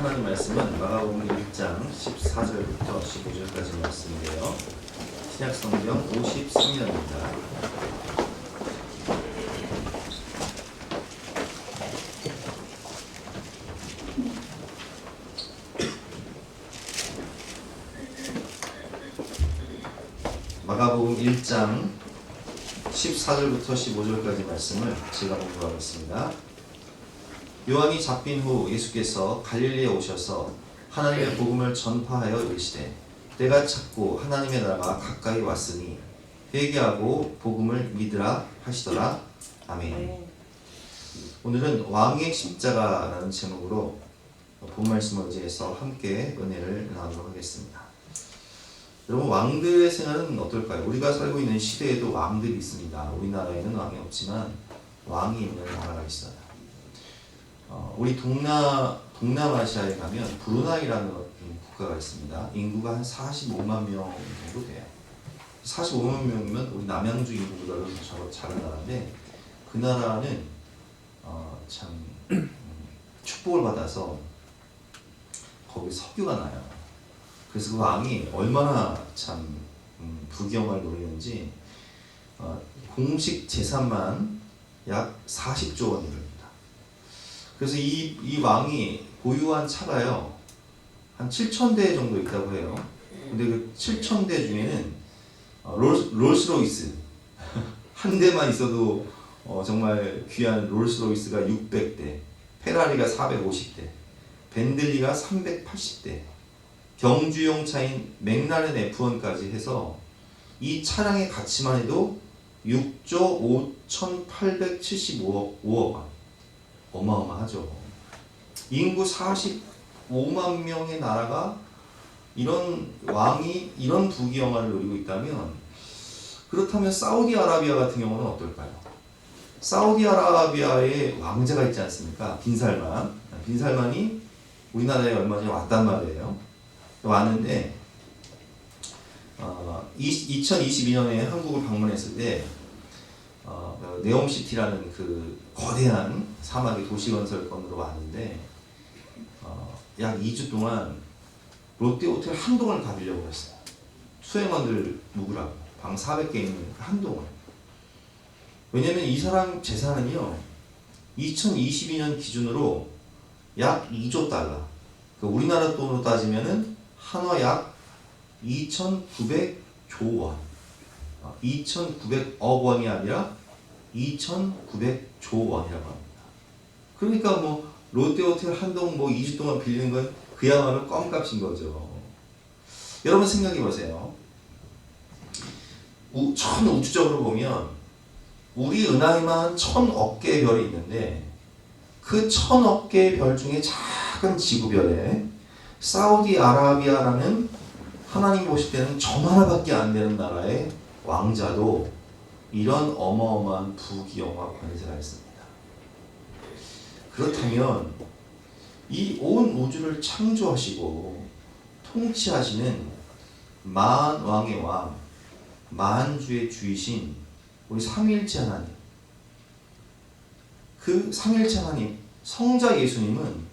하나님 말씀은 마가복음 1장 14절부터 15절까지 말씀인데요. 신약성경 53면입니다. 마가복음 1장 14절부터 15절까지 말씀을 제가 공부하겠습니다. 요한이 잡힌 후 예수께서 갈릴리에 오셔서 하나님의 복음을 전파하여 이르시되 때가 찼고 하나님의 나라가 가까이 왔으니 회개하고 복음을 믿으라 하시더라. 아멘. 오늘은 왕의 십자가라는 제목으로 본 말씀을 의지해서 함께 은혜를 나누도록 하겠습니다. 여러분, 왕들의 생활은 어떨까요? 우리가 살고 있는 시대에도 왕들이 있습니다. 우리나라에는 왕이 없지만 왕이 있는 나라가 있어요. 우리 동남아시아에 가면 브루나이라는 국가가 있습니다. 인구가 한 45만 명 정도 돼요. 45만 명이면 우리 남양주 인구보다도 더 작은 나라인데, 그 나라는 참 축복을 받아서 거기 석유가 나요. 그래서 그 왕이 얼마나 참 부귀영화를 누리는지 공식 재산만 약 40조 원이 됩니다. 그래서 이 왕이 보유한 차가요 한 7,000대 정도 있다고 해요. 근데 그 7,000대 중에는 롤스로이스 한 대만 있어도 정말 귀한 롤스로이스가 600대, 페라리가 450대, 벤틀리가 380대, 경주용 차인 맥라렌 F1까지 해서 이 차량의 가치만 해도 6조 5,875억 원. 어마어마하죠. 인구 45만 명의 나라가 이런 왕이 이런 부귀영화를 누리고 있다면, 그렇다면 사우디아라비아 같은 경우는 어떨까요? 사우디아라비아에 왕자가 있지 않습니까? 빈살만이 우리나라에 얼마 전에 왔단 말이에요. 왔는데 2022년에 한국을 방문했을 때 네옴시티라는 그 거대한 사막의 도시건설건으로 왔는데 약 2주 동안 롯데호텔 한동을 다 빌려고 했어요. 수행원들 묵으라고 방 400개 있는 한동을. 왜냐면 이 사람 재산은요 2022년 기준으로 약 2조 달러, 우리나라 돈으로 따지면은 한화 약 2,900조 원, 2,900억 원이 아니라 2,900조 원이라고 합니다. 그러니까 뭐 롯데호텔 한동 2주 동안 빌리는 건 그야말로 껌값인 거죠. 여러분 생각해 보세요. 전 우주적으로 보면 우리 은하에만 1,000억 개의 별이 있는데, 그 1,000억 개의 별 중에 작은 지구별에 사우디아라비아라는 하나님 보실 때는 점 하나밖에 안 되는 나라의 왕자도 이런 어마어마한 부귀영화 권세가 있습니다. 그렇다면 이 온 우주를 창조하시고 통치하시는 만왕의 왕, 만주의 주이신 우리 삼위일체 하나님, 그 삼위일체 하나님, 성자 예수님은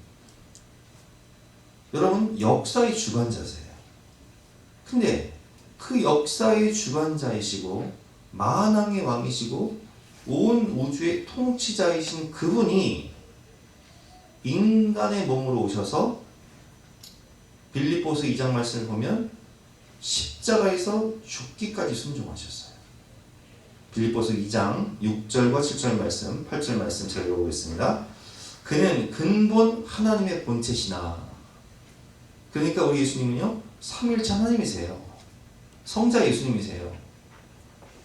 여러분 역사의 주관자세요. 근데 그 역사의 주관자이시고 만왕의 왕이시고 온 우주의 통치자이신 그분이 인간의 몸으로 오셔서 빌립보서 2장 말씀을 보면 십자가에서 죽기까지 순종하셨어요. 빌립보서 2장 6절과 7절 말씀, 8절 말씀 제가 읽어보겠습니다. 그는 근본 하나님의 본체시나, 그러니까 우리 예수님은요 삼위일체 하나님이세요. 성자 예수님이세요.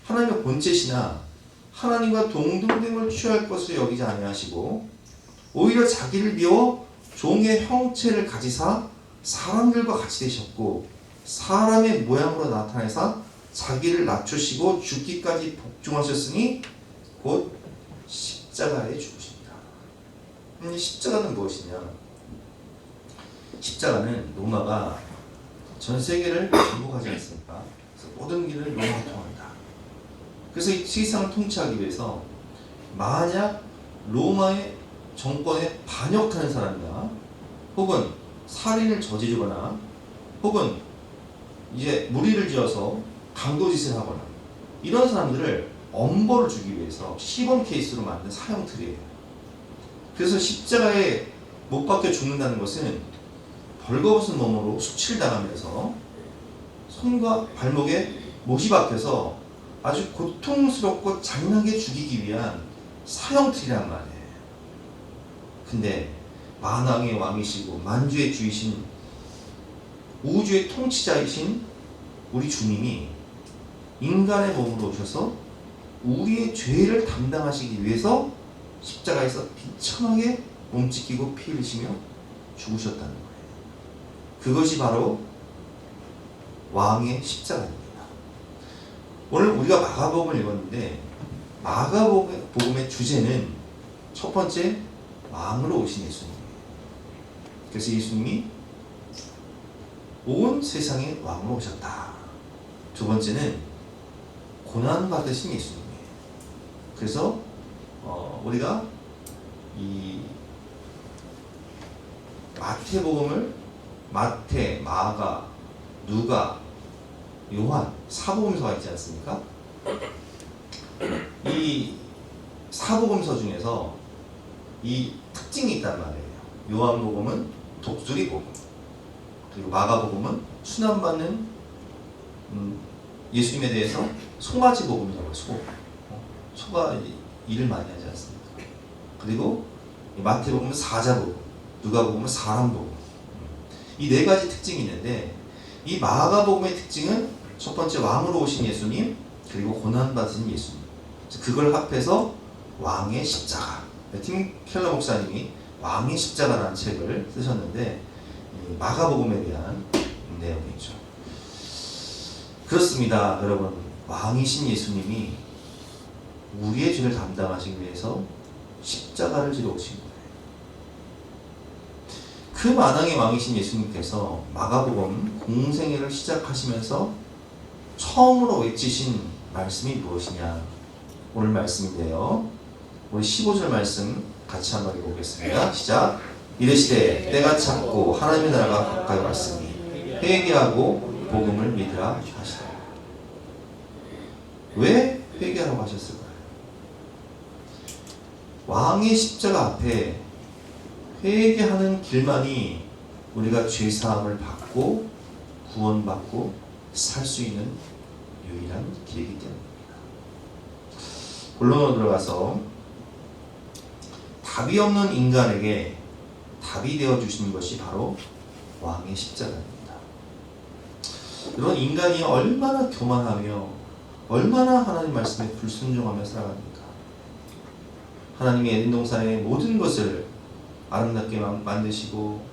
하나님의 본체시나 하나님과 동등됨을 취할 것을 여기지 아니하시고 오히려 자기를 비워 종의 형체를 가지사 사람들과 같이 되셨고 사람의 모양으로 나타내사 자기를 낮추시고 죽기까지 복종하셨으니 곧 십자가에 죽으십니다. 십자가는 무엇이냐? 십자가는 로마가 전 세계를 정복하지 않습니까? 그래서 모든 길을 로마가 통한다. 그래서 이 세상을 통치하기 위해서 만약 로마의 정권에 반역하는 사람이나 혹은 살인을 저지르거나 혹은 이제 무리를 지어서 강도짓을 하거나 이런 사람들을 엄벌을 주기 위해서 시범 케이스로 만든 사형틀이에요. 그래서 십자가에 못 박혀 죽는다는 것은 벌거벗은 몸으로 수칠당하면서 손과 발목에 못이 박혀서 아주 고통스럽고 잔인하게 죽이기 위한 사형틀이란 말이에요. 근데 만왕의 왕이시고 만주의 주이신 우주의 통치자이신 우리 주님이 인간의 몸으로 오셔서 우리의 죄를 담당하시기 위해서 십자가에서 비참하게 몸찢기고 피 흘리시며 죽으셨다는 거예요. 그것이 바로 왕의 십자가입니다. 오늘 우리가 마가복음을 읽었는데 마가복음의 주제는 첫 번째 왕으로 오신 예수님이에요. 그래서 예수님이 온 세상의 왕으로 오셨다. 두 번째는 고난 받으신 예수님이에요. 그래서 우리가 이 마태복음을 마태, 마가, 누가, 요한 사복음서가 있지 않습니까? 이 사복음서 중에서 이 특징이 있단 말이에요. 요한복음은 독수리 복음, 그리고 마가복음은 순환받는 예수님에 대해서 송아지 복음이라고 해요. 소가 일을 많이 하지 않습니까? 그리고 마태복음은 사자복음, 누가복음은 사람복음. 이 네 가지 특징이 있는데 이 마가복음의 특징은 첫 번째 왕으로 오신 예수님, 그리고 고난받으신 예수님. 그걸 합해서 왕의 십자가. 팀 켈러 목사님이 왕의 십자가라는 책을 쓰셨는데 마가복음에 대한 내용이죠. 그렇습니다, 여러분. 왕이신 예수님이 우리의 죄를 담당하시기 위해서 십자가를 지러 오신 거예요. 그 만왕의 왕이신 예수님께서 마가복음 공생애를 시작하시면서 처음으로 외치신 말씀이 무엇이냐? 오늘 말씀인데요. 우리 15절 말씀 같이 한번 읽어보겠습니다. 시작. 이르시되 때가 찼고 하나님의 나라가 가까이 왔으니 회개하고 복음을 믿으라 하시더라. 왜 회개하라고 하셨을까요? 왕의 십자가 앞에 회개하는 길만이 우리가 죄사함을 받고 구원받고 살 수 있는 유일한 길이기 때문입니다. 본론으로 들어가서 답이 없는 인간에게 답이 되어 주시는 것이 바로 왕의 십자가입니다. 이런 인간이 얼마나 교만하며 얼마나 하나님 말씀에 불순종하며 살아갑니까? 하나님의 에덴 동산의 모든 것을 아름답게 만드시고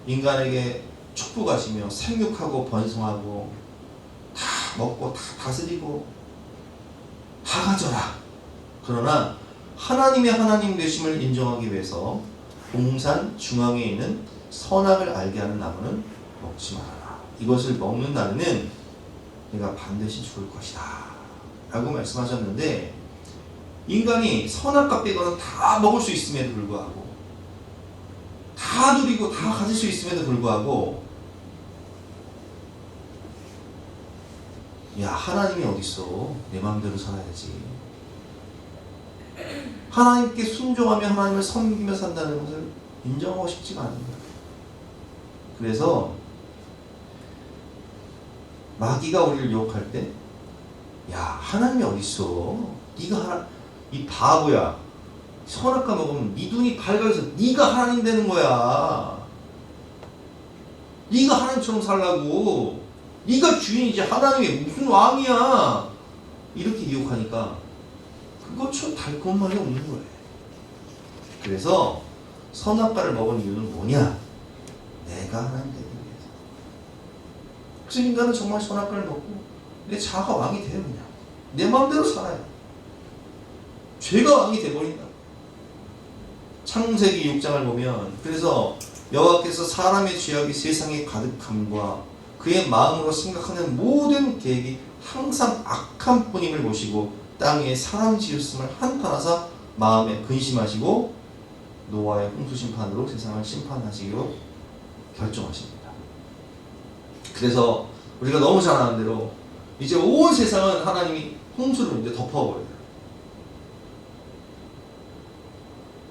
인간에게 축복하시며 생육하고 번성하고 다 먹고 다 다스리고 다 가져라. 그러나 하나님의 하나님 되심을 인정하기 위해서 동산 중앙에 있는 선악을 알게 하는 나무는 먹지 말아라. 이것을 먹는 날에는 내가 반드시 죽을 것이다 라고 말씀하셨는데, 인간이 선악과 빼고는 다 먹을 수 있음에도 불구하고 다 누리고 다 가질 수 있음에도 불구하고 야, 하나님이 어딨어? 내 마음대로 살아야지. 하나님께 순종하며 하나님을 섬기며 산다는 것을 인정하고 싶지가 않은 거예요. 그래서 마귀가 우리를 유혹할 때, 야, 하나님이 어딨어? 네가 이 바보야. 선악과 먹으면 네 눈이 밝아져서 네가 하나님 되는 거야. 네가 하나님처럼 살라고. 네가 주인이지 하나님이 무슨 왕이야. 이렇게 유혹하니까 그것처럼 달콤한 말이 없는 거예요. 그래서 선악과를 먹은 이유는 뭐냐? 내가 하나님 되기 위해서. 그래서 인간은 정말 선악과를 먹고 내 자아가 왕이 돼요. 그냥 내 마음대로 살아요. 죄가 왕이 돼버린다. 창세기 6장을 보면, 그래서 여호와께서 사람의 죄악이 세상에 가득함과 그의 마음으로 생각하는 모든 계획이 항상 악한 뿐임을 보시고 땅 위에 사람 지었음을 한탄하사 마음에 근심하시고 노아의 홍수 심판으로 세상을 심판하시기로 결정하십니다. 그래서 우리가 너무 잘 아는 대로 이제 온 세상은 하나님이 홍수로 이제 덮어버려요.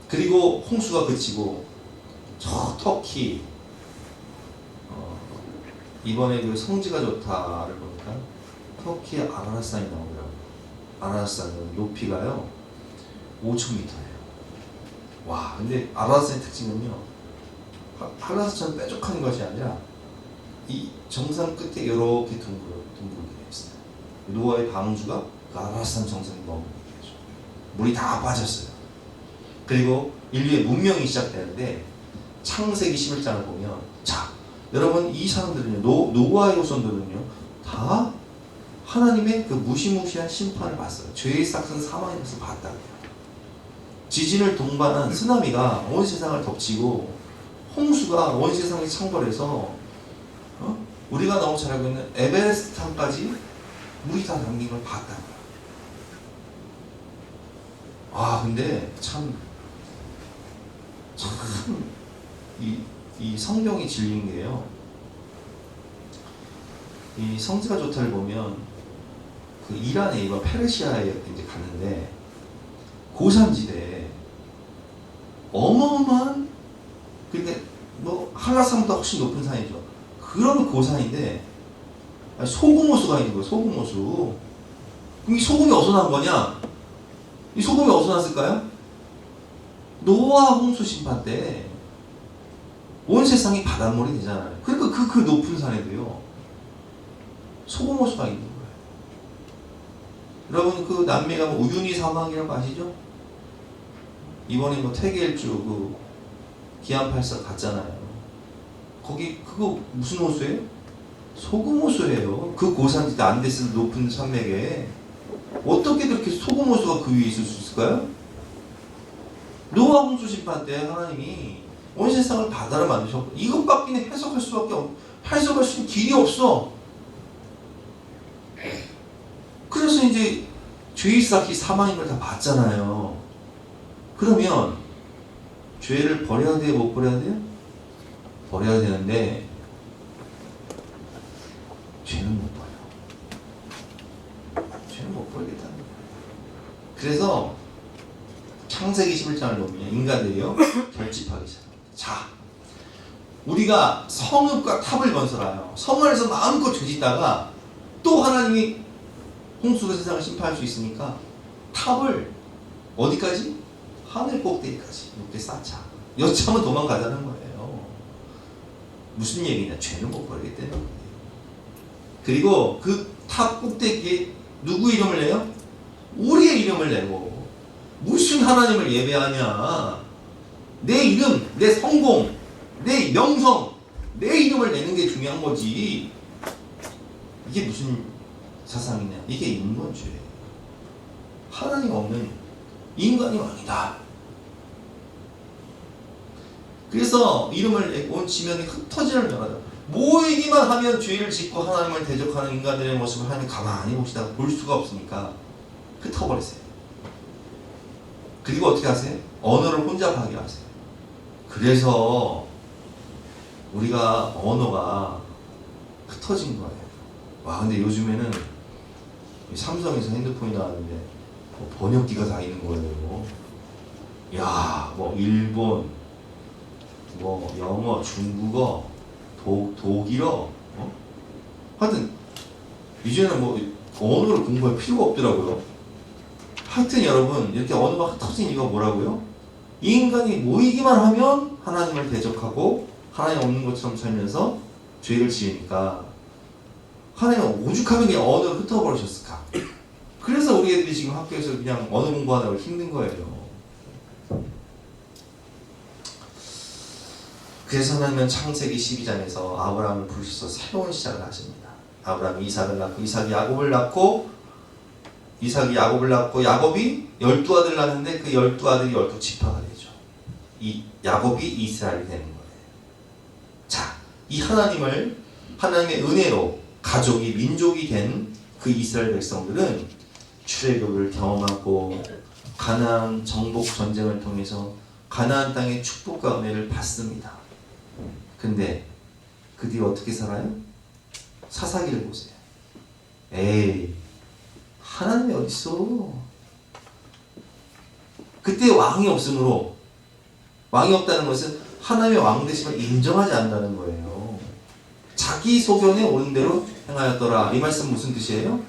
그리고 홍수가 그치고 저 터키 이번에 그 성지가 좋다를 보니까 터키의 아라라산이 나오더라고요. 아라라산은 높이가요 5,000m예요. 와, 근데 아라라산의 특징은요, 한라산처럼 뾰족한 것이 아니라 이 정상 끝에 이렇게 둥글게 되어 있어요. 노아의 방주가 그 아라라산 정상에 머무르게 되죠. 물이 다 빠졌어요. 그리고 인류의 문명이 시작되는데 창세기 11장을 보면, 자, 여러분, 이 사람들은요, 노아의 후손들은요, 다 하나님의 그 무시무시한 심판을 봤어요. 죄의 싹은 사망의 것을 봤다고요. 지진을 동반한 쓰나미가 온 세상을 덮치고 홍수가 온 세상을 창궐해서 우리가 너무 잘 알고 있는 에베레스트 산까지 물이 다 담긴 걸 봤다고요. 아, 근데 이 성경이 질린 게요, 이 성지가 좋다를 보면 그 이란에 이번 페르시아에 이제 갔는데 고산지대에 어마어마한, 근데 뭐 한라산보다 훨씬 높은 산이죠. 그런 고산인데 소금호수가 있는 거예요. 소금호수. 그럼 이 소금이 어디서 난 거냐? 이 소금이 어디서 났을까요? 노아 홍수 심판 때 온 세상이 바닷물이 되잖아요. 그러니까 그 높은 산에도요 소금호수가 있는 거예요. 여러분, 그 남미가 뭐 우유니 사막이라고 아시죠? 이번에 뭐 태계일주 그 기안84 갔잖아요. 거기 그거 무슨 호수예요? 소금호수예요. 그 고산지대 안데스 높은 산맥에 어떻게 그렇게 소금호수가 그 위에 있을 수 있을까요? 노아 홍수 심판 때 하나님이 온 세상을 바다로 만드셨고, 이것밖에 해석할 수 있는 길이 없어. 그래서 이제 죄의 싹이 사망인 걸 다 봤잖아요. 그러면 죄를 버려야 돼요? 못 버려야 돼요? 버려야 되는데 죄는 못 버려. 죄는 못 버리겠다는 거예요. 그래서 창세기 11장을 보면 인간들이요 결집하기 시작합니다. 자, 우리가 성읍과 탑을 건설하여 성 안에서 마음껏 죄짓다가 또 하나님이 홍수로 세상을 심판할 수 있으니까 탑을 어디까지? 하늘 꼭대기까지 높게 쌓자. 여차하면 도망가자는 거예요. 무슨 얘기냐? 죄는 못 버리기 때문에. 그리고 그 탑 꼭대기에 누구 이름을 내요? 우리의 이름을 내고. 무슨 하나님을 예배하냐? 내 이름, 내 성공, 내 명성, 내 이름을 내는 게 중요한 거지. 이게 무슨 사상이냐? 이게 인본주의예요. 하나님 없는 인간이 왕이다. 그래서 이름을 온 지면이 흩어지는 명하다. 모이기만 하면 죄를 짓고 하나님을 대적하는 인간들의 모습을 하나님 가만히 보시다가 볼 수가 없으니까 흩어버리세요. 그리고 어떻게 하세요? 언어를 혼잡하게 하세요. 그래서 우리가 언어가 흩어진 거예요. 와, 근데 요즘에는 삼성에서 핸드폰이 나왔는데 뭐 번역기가 다 있는 거예요. 야, 뭐 일본, 뭐 영어, 중국어, 독일어, 하여튼 이제는 뭐 언어를 공부할 필요가 없더라고요. 하여튼 여러분, 이렇게 언어가 흩어진 이유가 뭐라고요? 인간이 모이기만 하면 하나님을 대적하고 하나님 없는 것처럼 살면서 죄를 지으니까 하나님은 오죽하면 그냥 언어를 흩어버리셨을까? 그래서 우리 애들이 지금 학교에서 그냥 언어 공부하느라고 힘든 거예요. 그래서 하나님은 창세기 12장에서 아브라함을 부르셔서 새로운 시작을 하십니다. 아브라함이 이삭을 낳고 이삭이 야곱을 낳고 이삭이 야곱을 낳고 야곱이 12아들을 낳는데 그 12아들이 12지파가 되죠. 이 야곱이 이스라엘이 되는 거예요. 자, 이 하나님의 은혜로 가족이 민족이 된 그 이스라엘 백성들은 출애굽을 경험하고 가나안 정복 전쟁을 통해서 가나안 땅의 축복과 은혜를 받습니다. 근데 그 뒤에 어떻게 살아요? 사사기를 보세요. 에이, 하나님이 어딨어? 그때 왕이 없으므로, 왕이 없다는 것은 하나님의 왕 되심을 인정하지 않는다는 거예요. 자기 소견에 옳은 대로 행하였더라. 이 말씀 무슨 뜻이에요?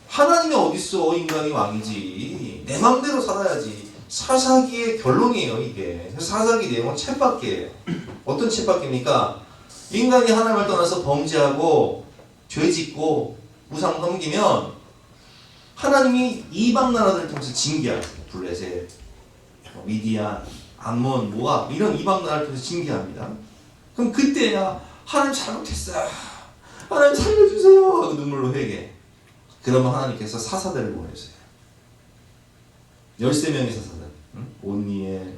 하나님이 어딨어? 인간이 왕이지. 내 맘대로 살아야지. 사사기의 결론이에요, 이게. 사사기 내용은 쳇바퀴예요. 어떤 쳇바퀴입니까? 인간이 하나님을 떠나서 범죄하고 죄 짓고 우상 섬기면 하나님이 이방 나라들을 통해서 징계해요. 블레셋, 미디안, 암몬, 모압 이런 이방 나라를 통해서 징계합니다. 그럼 그때야 하나님 잘못했어요. 하나님 살려주세요 하고 눈물로 회개. 그러면 하나님께서 사사들을 보내주세요. 13명의 사사들. 온니엘,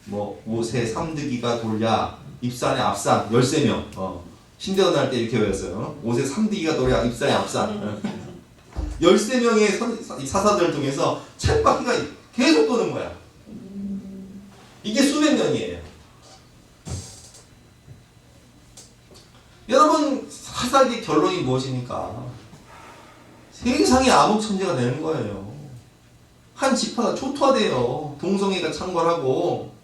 뭐 오세, 삼드기가, 돌야, 입산의 앞산 13명. 신대원 날 때 이렇게 외웠어요. 오세, 삼드기가, 돌야, 입산의 앞산. 13명의 사사들을 통해서 쳇바퀴가 계속 도는 거야. 이게 수백 년이에요. 여러분, 사사기의 결론이 무엇입니까? 세상이 암흑천재가 되는 거예요. 한 지파가 초토화돼요. 동성애가 창궐하고.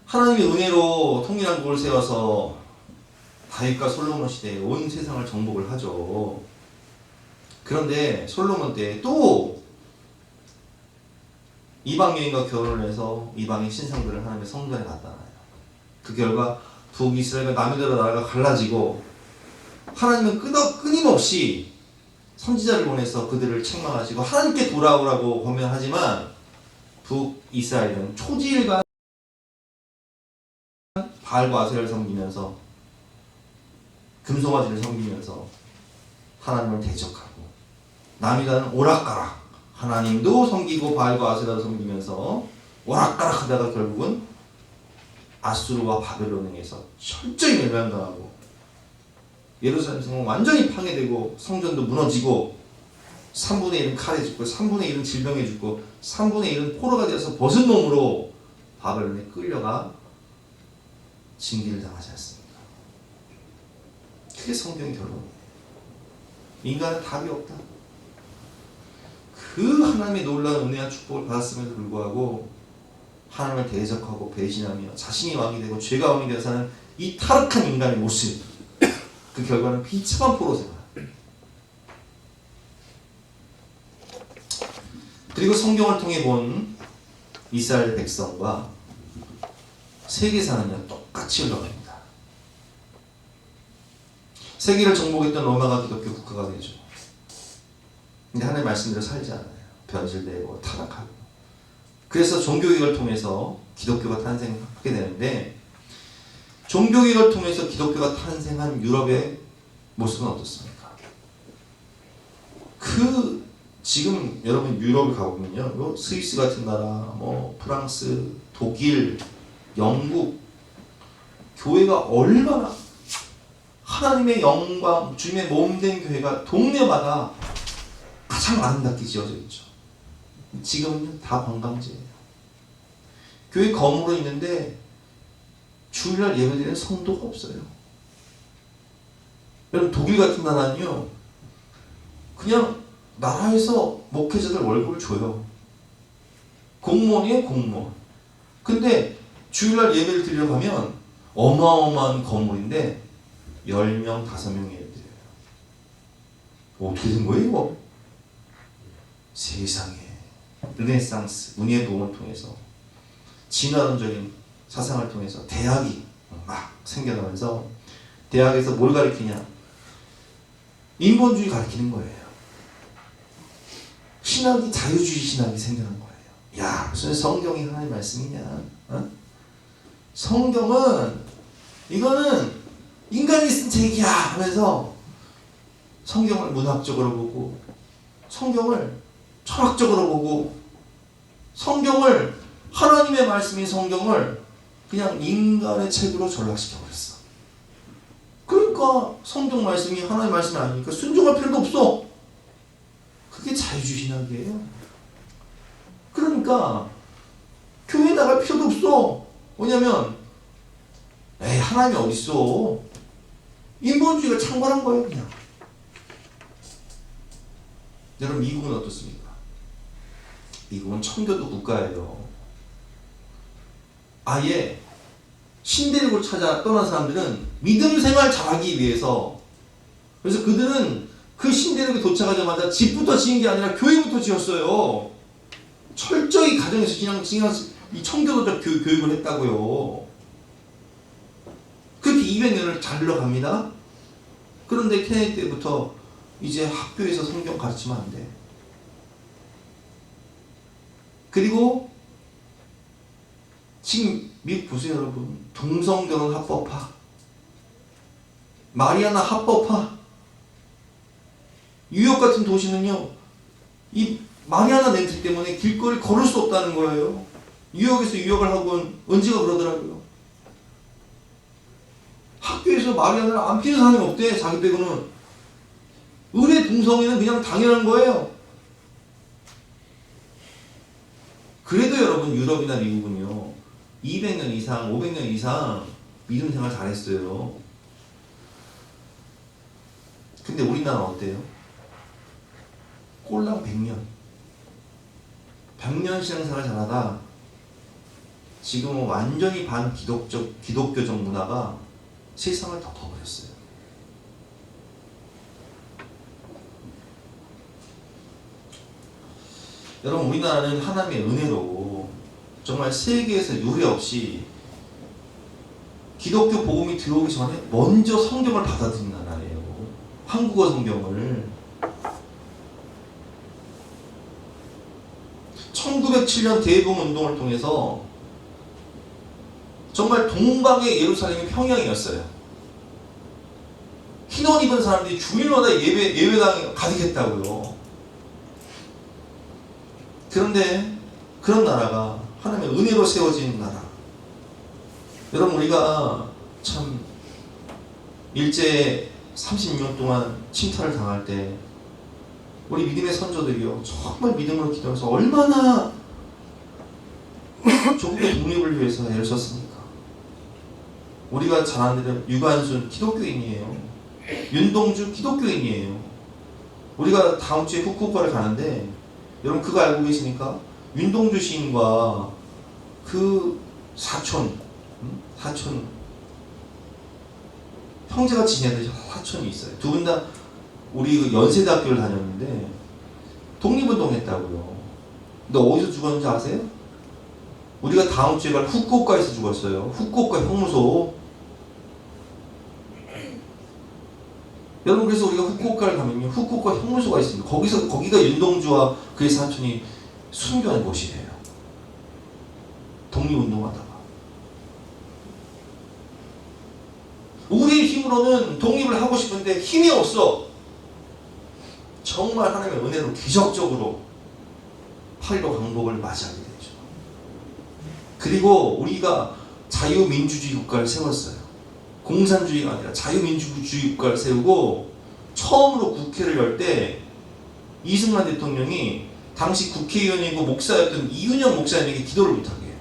하나님의 은혜로 통일한 국을 세워서 다윗과 솔로몬 시대에 온 세상을 정복을 하죠. 그런데 솔로몬 때 또 이방 여인과 결혼을 해서 이방의 신상들을 하나님의 성전에 갖다 놔요. 그 결과 북이스라엘과 남유다 나라가 갈라지고 하나님은 끊임없이 선지자를 보내서 그들을 책망하시고 하나님께 돌아오라고 권면하지만 북이스라엘은 초지일간 바알과 아세라를 섬기면서 금송아지를 섬기면서 하나님을 대적하고 남유다는 오락가락 하나님도 섬기고 바알과 아세라도 섬기면서 오락가락 하다가 결국은 아수르와 바벨론에 의해서 철저히 멸망당하고 예루살렘 성은 완전히 파괴되고 성전도 무너지고 3분의 1은 칼에 죽고 3분의 1은 질병에 죽고 3분의 1은 포로가 되어서 벗은 몸으로 바벨론에 끌려가 징계를 당하지 않습니까? 그게 성경의 결론이에요. 인간은 답이 없다. 그 하나님의 놀라운 은혜와 축복을 받았음에도 불구하고 하나님을 대적하고 배신하며 자신이 왕이 되고 죄가 왕이 되어 사는 이 타락한 인간의 모습, 그 결과는 비참한 포로 생활. 그리고 성경을 통해 본 이스라엘 백성과 세계사는요 똑같이 흘러갑니다. 세계를 정복했던 로마가 기독교 국가가 되죠. 근데 하나님의 말씀대로 살지 않아요. 변질되고 타락하고. 그래서 종교개혁을 통해서 기독교가 탄생하게 되는데 종교개혁을 통해서 기독교가 탄생한 유럽의 모습은 어떻습니까? 지금 여러분 유럽을 가보면요, 스위스 같은 나라, 뭐 프랑스, 독일, 영국 교회가 얼마나 하나님의 영광, 주님의 몸된 교회가 동네마다 가장 아름답게 지어져 있죠. 지금은 다 관광지예요. 교회 건물은 있는데 주일날 예배드리는 성도가 없어요. 여러분 독일 같은 나라는요, 그냥 나라에서 목회자들 월급을 줘요. 공무원이에요, 공무원. 근데 주일날 예배를 드리러 가면 어마어마한 건물인데 10명, 5명 예배 드려요. 어떻게 된 거예요, 이거? 세상에 르네상스, 문예의 보험을 통해서 진화론적인 사상을 통해서 대학이 막 생겨나면서 대학에서 뭘 가르치냐? 인본주의 가르치는 거예요. 신학이 자유주의 신학이 생겨난 거예요. 야, 무슨 성경이 하나님의 말씀이냐? 성경은 이거는 인간이 쓴 책이야 하면서 성경을 문학적으로 보고 성경을 철학적으로 보고 성경을 하나님의 말씀인 성경을 그냥 인간의 책으로 전락시켜버렸어. 그러니까 성경 말씀이 하나님의 말씀이 아니니까 순종할 필요도 없어. 그게 자유주의 신학이에요. 그러니까 교회 나갈 필요도 없어. 뭐냐면 에이 하나님이 어딨어. 인본주의가 창궐한 거예요 그냥. 여러분 미국은 어떻습니까? 미국은 청교도 국가예요. 아예 신대륙을 찾아 떠난 사람들은 믿음 생활 잘하기 위해서, 그래서 그들은 그 신대륙에 도착하자마자 집부터 지은 게 아니라 교회부터 지었어요. 철저히 가정에서 그냥 이 청교도적 교육을 했다고요. 그렇게 200년을 잘 흘러갑니다. 그런데 케네디 때부터 이제 학교에서 성경 가르치면 안 돼. 그리고 지금 미국 보세요 여러분. 동성결혼 합법화, 마리아나 합법화. 뉴욕 같은 도시는요 이 마리아나 냄새 때문에 길거리 걸을 수 없다는 거예요. 뉴욕에서 유학을 하고 온 은지가 그러더라고요. 학교에서 마리아나를 안 피는 사람이 없대. 자기 빼고는. 의례 동성애는 그냥 당연한 거예요. 그래도 여러분 유럽이나 미국은요 200년 이상 500년 이상 믿음 생활 잘했어요. 근데 우리나라는 어때요? 꼴랑 100년 100년 신앙생활 잘하다 지금은 완전히 기독교적 문화가 세상을 덮어버렸어요. 여러분 우리나라는 하나님의 은혜로 정말 세계에서 유례 없이 기독교 복음이 들어오기 전에 먼저 성경을 받아들인 나라예요. 한국어 성경을. 1907년 대부흥운동을 통해서 정말 동방의 예루살렘이 평양이었어요. 흰옷 입은 사람들이 주일마다 예배당에 가득했다고요. 그런데 그런 나라가 하나님의 은혜로 세워진 나라. 여러분 우리가 참 일제 36년 동안 침탈을 당할 때 우리 믿음의 선조들이요 정말 믿음으로 기도해서 얼마나 조국의 독립을 위해서 애를 썼습니까? 우리가 잘 아는 대로 유관순 기독교인이에요. 윤동주 기독교인이에요. 우리가 다음 주에 후쿠오카를 가는데 여러분 그거 알고 계십니까? 윤동주 시인과 그 사촌 형제가 지내던 사촌이 있어요. 두 분 다 우리 그 연세대학교를 다녔는데 독립운동 했다고요. 근데 어디서 죽었는지 아세요? 우리가 다음 주에 갈 후쿠오카에서 죽었어요. 후쿠오카 형무소. 여러분 그래서 우리가 후쿠오카를 가면요 후쿠오카 형무소가 있습니다. 거기가 윤동주와 그의 사촌이 순교한 곳이에요. 독립운동하다가. 우리의 힘으로는 독립을 하고 싶은데 힘이 없어. 정말 하나님의 은혜로 기적적으로 8.15 강복을 맞이하게 되죠. 그리고 우리가 자유민주주의 국가를 세웠어요. 공산주의가 아니라 자유민주주의 국가를 세우고 처음으로 국회를 열 때 이승만 대통령이 당시 국회의원이고 목사였던 이윤영 목사님에게 기도를 부탁해요.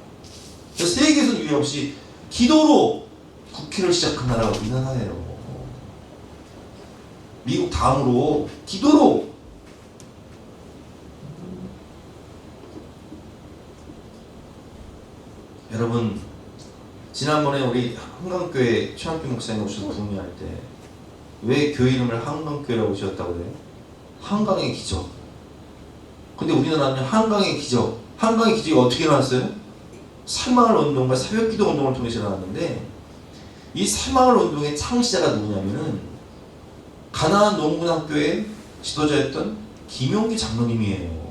그래서 세계에서 유례 없이 기도로 국회를 시작한 나라가 우리나라예요. 미국 다음으로 기도로. 여러분 지난번에 우리 한강교회 최한필 목사님 오셔서 부흥회할 때 왜 교회 이름을 한강교회라고 지었다고 그래요? 한강의 기적. 근데 우리나라는 한강의 기적. 한강의 기적이 어떻게 일어났어요? 새마을 운동과 새벽기도 운동을 통해서 일어났는데 이 새마을 운동의 창시자가 누구냐면은 가나안 농군학교의 지도자였던 김용기 장로님이에요.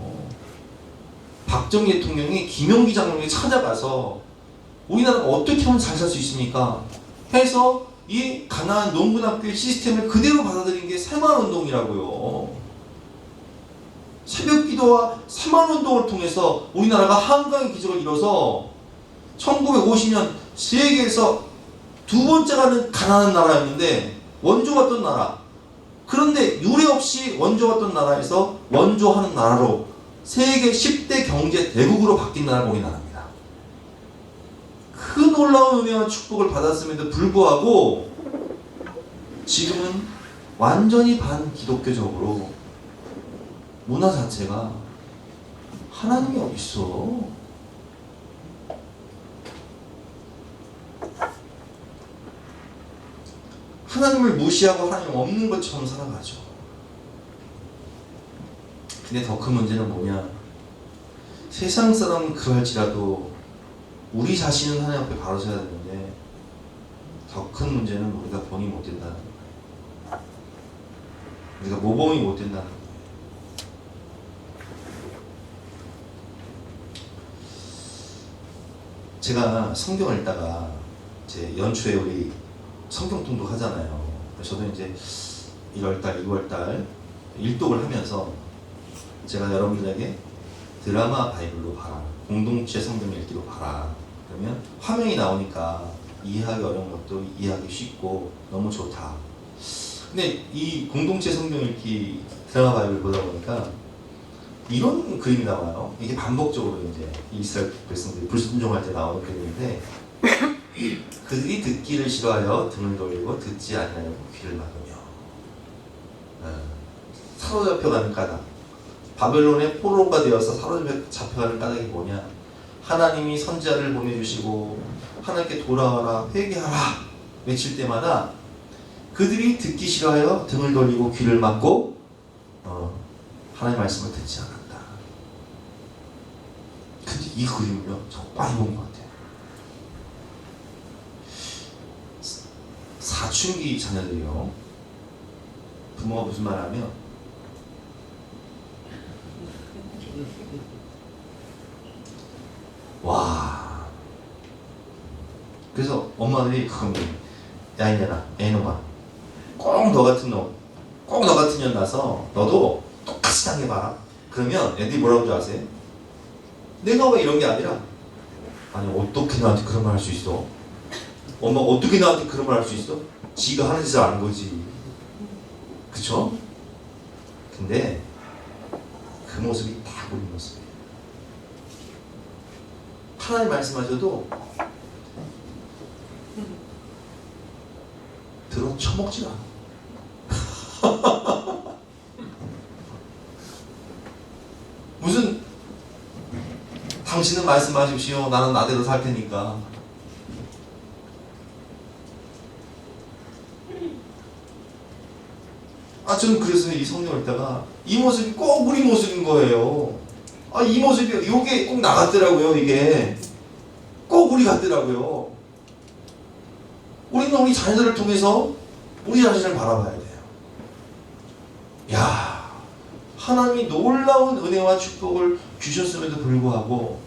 박정희 대통령이 김용기 장로님이 찾아가서 우리나라가 어떻게 하면 잘 살 수 있습니까? 해서 이 가나안 농군학교의 시스템을 그대로 받아들인 게 새마을운동이라고요. 새벽기도와 새마을운동을 통해서 우리나라가 한강의 기적을 이뤄서 1950년 세계에서 두 번째가는 가난한 나라였는데 원조받던 나라. 그런데 유례없이 원조받던 나라에서 원조하는 나라로 세계 10대 경제 대국으로 바뀐 나라가 우리나라입니다. 그 놀라운 은혜와 축복을 받았음에도 불구하고 지금은 완전히 반기독교적으로 문화 자체가 하나님이 어디 있어? 하나님을 무시하고 하나님 없는 것처럼 살아가죠. 근데 더 큰 문제는 뭐냐? 세상 사람은 그럴지라도 우리 자신은 하나님 앞에 바로 서야 되는데 더 큰 문제는 우리가 본이 못 된다는 거예요. 우리가 모범이 못 된다는 거예요. 제가 성경을 읽다가 이제 연초에 우리 성경통독 하잖아요. 저도 이제 1월달, 2월달 일독을 하면서 제가 여러분들에게 드라마 바이블로 봐라, 공동체 성경 읽기로 봐라. 그러면 화면이 나오니까 이해하기 어려운 것도 이해하기 쉽고 너무 좋다. 근데 이 공동체 성경 읽기 드라마 바이블 보다 보니까 이런 그림이 나와요. 이게 반복적으로 이제 이스라엘 백성들이 불순종할 때 나오는 그림인데 그들이 듣기를 싫어하여 등을 돌리고 듣지 아니하여 귀를 막으며 사로잡혀가는 까닭, 바벨론의 포로가 되어서 사로잡혀가는 까닭이 뭐냐? 하나님이 선지자를 보내주시고 하나님께 돌아와라, 회개하라 외칠 때마다 그들이 듣기 싫어하여 등을 돌리고 귀를 막고 하나님의 말씀을 듣지 않았다. 근데 이 그림을요, 저 많이 본 것 같아요. 사춘기 자녀들이요, 부모가 무슨 말 하면 와, 그래서 엄마들이 그겁니다. 야 이년아, 애놈아, 꼭 너 같은 놈, 꼭 너 같은 년 나서 너도 똑같이 당해봐라. 그러면 애들이 뭐라고 줄 아세요? 내가 왜 이런 게 아니라, 아니 어떻게 나한테 그런 말 할 수 있어? 엄마가 어떻게 나한테 그런 말 할 수 있어? 지가 하는 짓을 아는 거지. 그쵸? 근데 그 모습이 다 우리 모습이에요. 하나님 말씀하셔도 들어 처먹질 않아. 무슨 당신은 말씀하십시오, 나는 나대로 살 테니까. 저는 그래서 이 성경을 읽다가 이 모습이 꼭 우리 모습인 거예요. 이 모습이 요게 꼭 나 같더라고요. 이게 꼭 우리 같더라고요. 우리는 우리 자녀들을 통해서 우리 자신을 바라봐야 돼요. 야, 하나님이 놀라운 은혜와 축복을 주셨음에도 불구하고,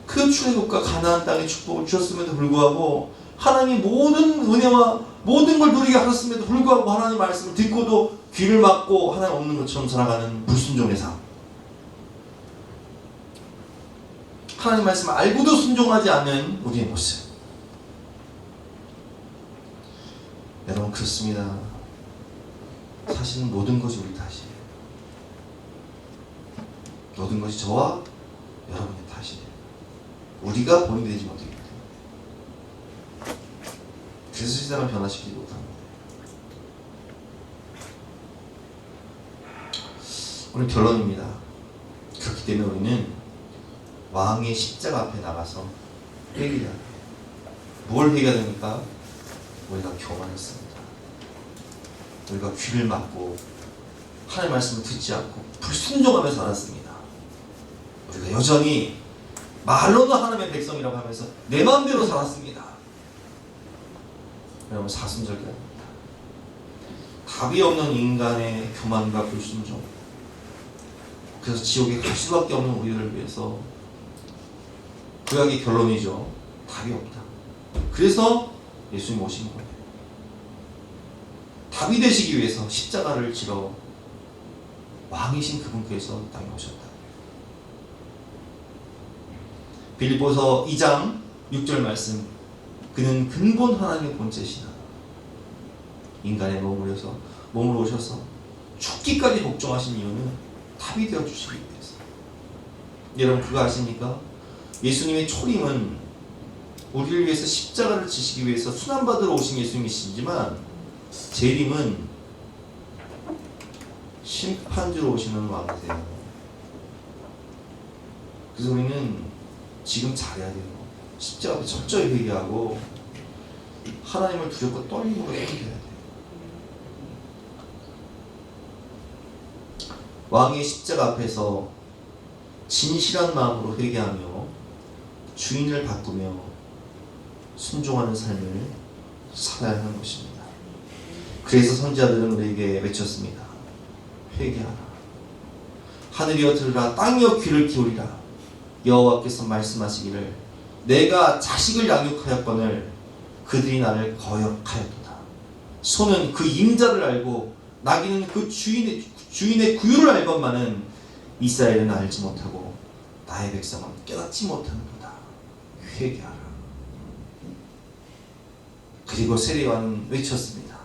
그 출애굽과 가나안 땅의 축복을 주셨음에도 불구하고, 하나님이 모든 은혜와 모든 걸 누리게 하셨음에도 불구하고 하나님 말씀을 듣고도 귀를 막고 하나님 없는 것처럼 살아가는 불순종의 삶. 하나님 말씀을 알고도 순종하지 않는 우리의 모습. 여러분, 그렇습니다. 사실은 모든 것이 우리 탓이에요. 모든 것이 저와 여러분의 탓이에요. 우리가 본이 되지 못하기 때문에. 그래서 세상을 변화시키지 못합니다. 오늘 결론입니다. 그렇기 때문에 우리는 왕의 십자가 앞에 나가서 회개해야 돼요. 뭘 회개해야 됩니까? 우리가 교만했습니다. 우리가 귀를 막고 하나님의 말씀을 듣지 않고 불순종하며 살았습니다. 우리가 여전히 말로는 하나님의 백성이라고 하면서 내 마음대로 살았습니다. 여러분, 사순절기합니다. 답이 없는 인간의 교만과 불순종, 그래서 지옥에 갈 수밖에 없는 우리를 위해서 구약의 결론이죠. 답이 없다. 그래서 예수님 오신 거예요. 답이 되시기 위해서 십자가를 지러 왕이신 그분께서 이 땅에 오셨다. 빌립보서 2장 6절 말씀, 그는 근본 하나님의 본체시나 인간의 몸으로 오셔서 죽기까지 복종하신 이유는 답이 되어 주시기 위해서. 여러분, 그거 아십니까? 예수님의 초림은 우리를 위해서 십자가를 지시기 위해서 순환받으러 오신 예수님이시지만 재림은 심판주로 오시는 왕이세요. 그래서 우리는 지금 잘해야 돼요. 십자가 앞에 철저히 회개하고 하나님을 두렵고 떨림으로 회개해야 돼요. 왕의 십자가 앞에서 진실한 마음으로 회개하며 주인을 바꾸며 순종하는 삶을 살아야 하는 것입니다. 그래서 선지자들은 우리에게 외쳤습니다. 회개하라. 하늘이여 들으라. 땅이여 귀를 기울이라. 여호와께서 말씀하시기를 내가 자식을 양육하였거늘 그들이 나를 거역하였도다. 소는 그 임자를 알고 나귀는 그 주인의 구유를 알건만은 이스라엘은 알지 못하고 나의 백성은 깨닫지 못하는 거다. 회개하라. 그리고 세례요한은 외쳤습니다.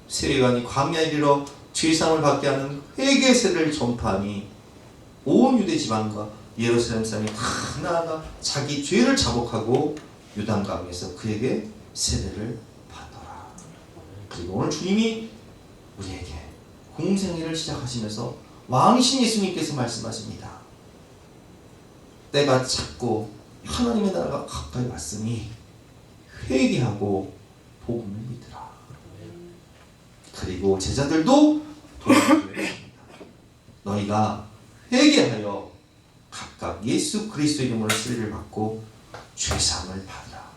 세례요한이 광야에 이르러 죄사함을 받게 하는 회개 세례를 전파하니 온 유대 지방과 예루살렘 사람이 다 나아가 자기 죄를 자복하고 요단강에서 그에게 세례를 받더라. 그리고 오늘 주님이 우리에게 공생애를 시작하시면서 왕이신 예수님께서 말씀하십니다. 때가 찼고 하나님의 나라가 가까이 왔으니 회개하고 복음을 믿으라. 그리고 제자들도 도와주었습니다. 너희가 회개하여 각각 예수 그리스도의 이름으로 세례를 받고 죄사함을 받으라.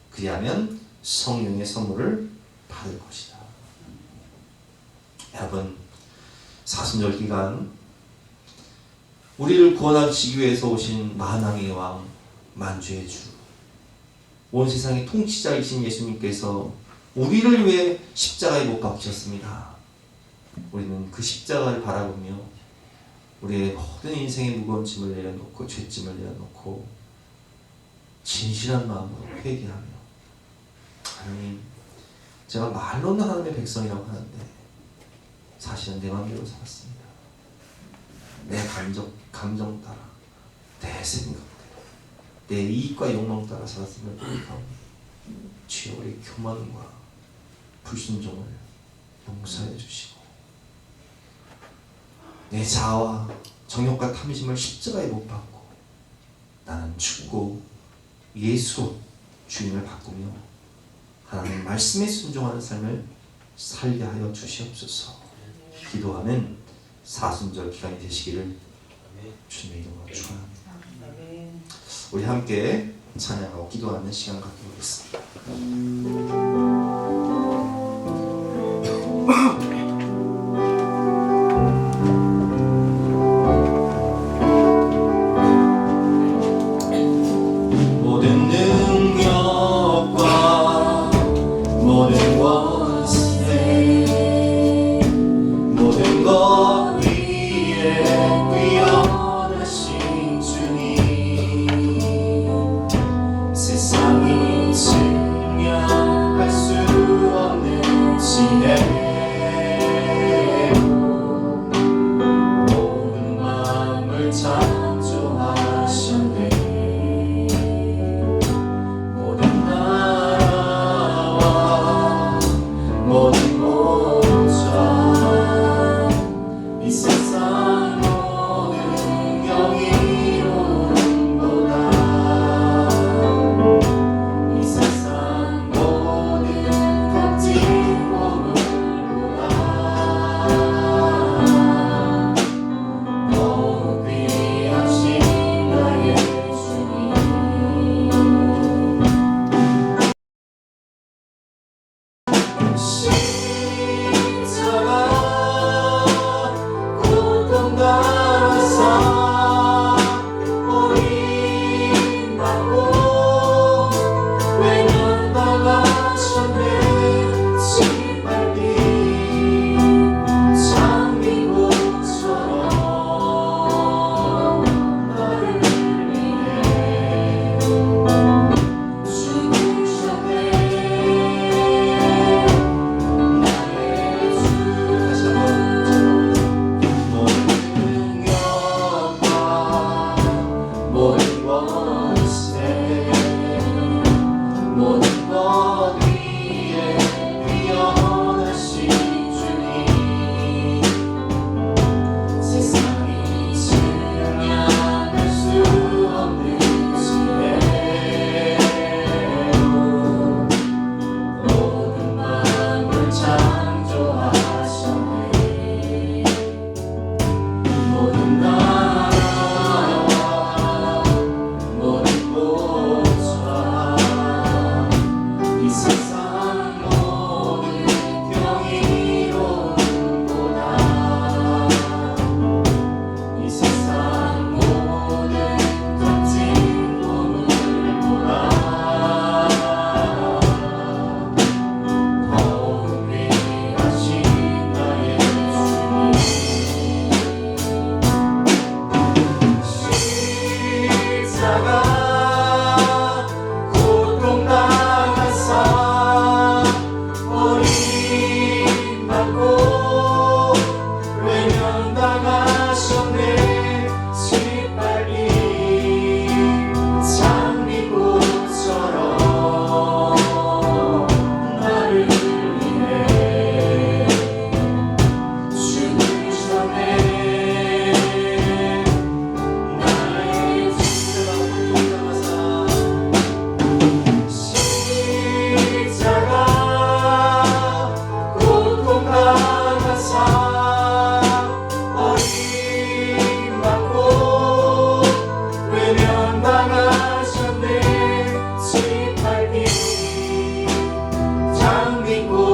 그리하면 성령의 선물을 받을 것이다. 여러분, 사순절 기간 우리를 구원하시기 위해서 오신 만왕의 왕, 만주의 주, 온 세상의 통치자이신 예수님께서 우리를 위해 십자가에 못 박히셨습니다. 우리는 그 십자가를 바라보며 우리의 모든 인생의 무거운 짐을 내려놓고 죄짐을 내려놓고 진실한 마음으로 회개하며 하나님, 제가 말로는 하나님의 백성이라고 하는데 사실은 내 마음대로 살았습니다. 내 감정 따라, 내 생각대로, 내 이익과 욕망 따라 살았음을 고백하오니 주여 우리 교만과 불순종을 용서해 주시고 내 자아와 정욕과 탐심을 십자가에 못 박고 나는 죽고 예수로 주인을 바꾸며 하나님 말씀에 순종하는 삶을 살게 하여 주시옵소서. 기도하는 사순절 기간이 되시기를 주님의 이름으로 축원합니다. 우리 함께 찬양하고 기도하는 시간 갖도록 하겠습니다. 모든 능력과 모든 원세 모든 것 위에 위엄하신 주님, 세상이 증명할 수 없는 지혜 모든 마음을 창조하셨네. 모든 나라와 모든 목자 이 세상 모든 영이 온도다. 이 세상 모든 것 위에 뛰어나신 주님, 세상이 증량할 수 없는 지혜로 모든 만물 창조하셨네. 모든 나라와 모든 보좌, 이 세상 모든 경이로움보다, 이 세상 모든 값진 보물보다 더욱 위하신 나의 주님, 십자가 고통당하사 버림받고 외면당하셨네. 짓밟힌 장미꽃처럼 나를 위해 죽으셨네. 나의 죄가 고통당하사 십자가 고통당하사 버림받고 외면당하셨네. 짓밟힌 장미꽃